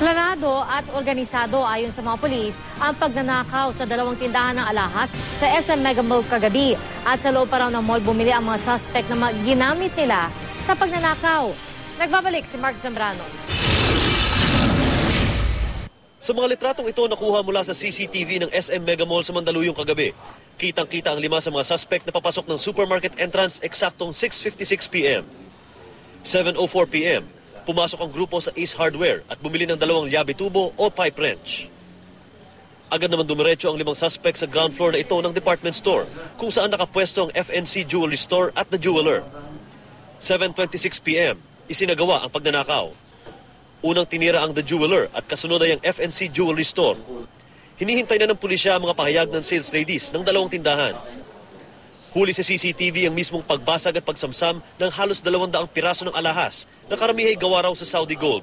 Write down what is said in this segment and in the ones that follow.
Planado at organisado ayon sa mga pulis ang pagnanakaw sa dalawang tindahan ng alahas sa SM Mega Mall kagabi. At sa loob pa raw ng mall bumili ang mga suspect na ginamit nila sa pagnanakaw. Nagbabalik si Mark Zambrano. Sa mga litratong ito nakuha mula sa CCTV ng SM Mega Mall sa Mandaluyong kagabi, kitang-kita ang 5 sa mga suspect na papasok ng supermarket entrance eksaktong 6:56 p.m. 7:04 p.m. Pumasok ang grupo sa Ace Hardware at bumili ng 2 llave tubo o pipe wrench. Agad naman dumiretso ang 5 suspect sa ground floor na ito ng department store kung saan nakapwesto ang FNC Jewelry Store at The Jeweler. 7:26 p.m. isinagawa ang pagnanakaw. Unang tinira ang The Jeweler at kasunod ay ang FNC Jewelry Store. Hinihintay na ng pulisya ang mga pahayag ng sales ladies ng 2 tindahan. Huli sa CCTV ang mismong pagbasag at pagsamsam ng halos 200 piraso ng alahas na karamihay gawa raw sa Saudi gold.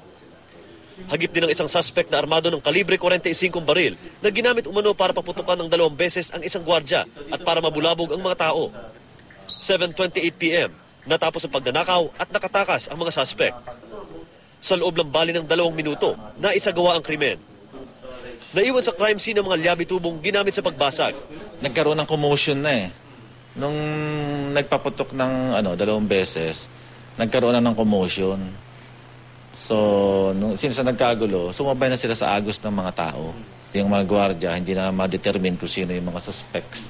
Hagip din ang isang suspect na armado ng kalibre 45 baril na ginamit umano para paputukan ng 2 beses ang isang gwardya at para mabulabog ang mga tao. 7:28 p.m. natapos ang pagnanakaw at nakatakas ang mga suspect. Sa loob lang bali ng 2 minuto, naisagawa ang krimen. Naiwan sa crime scene ang mga llave tubong ginamit sa pagbasag. Nagkaroon ng commotion na eh. Nung nagpaputok ng 2 beses, nagkaroon na ng commotion. So, since nagkagulo, sumabay na sila sa agos ng mga tao. Yung mga gwardiya, hindi na ma-determine kung sino yung mga suspects.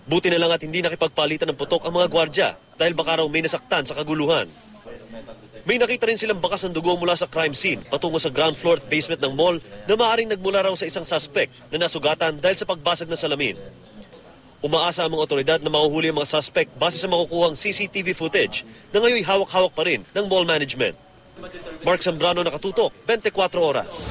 Buti na lang at hindi nakipagpalitan ng putok ang mga gwardiya dahil baka raw may nasaktan sa kaguluhan. May nakita rin silang bakas ng dugo mula sa crime scene patungo sa ground floor at basement ng mall na maaaring nagmula raw sa isang suspect na nasugatan dahil sa pagbasag ng salamin. Umaasa ang mga otoridad na mahuhuli ang mga suspect base sa makukuhang CCTV footage na ngayon hawak-hawak pa rin ng mall management. Mark Zambrano, nakatutok, 24 oras.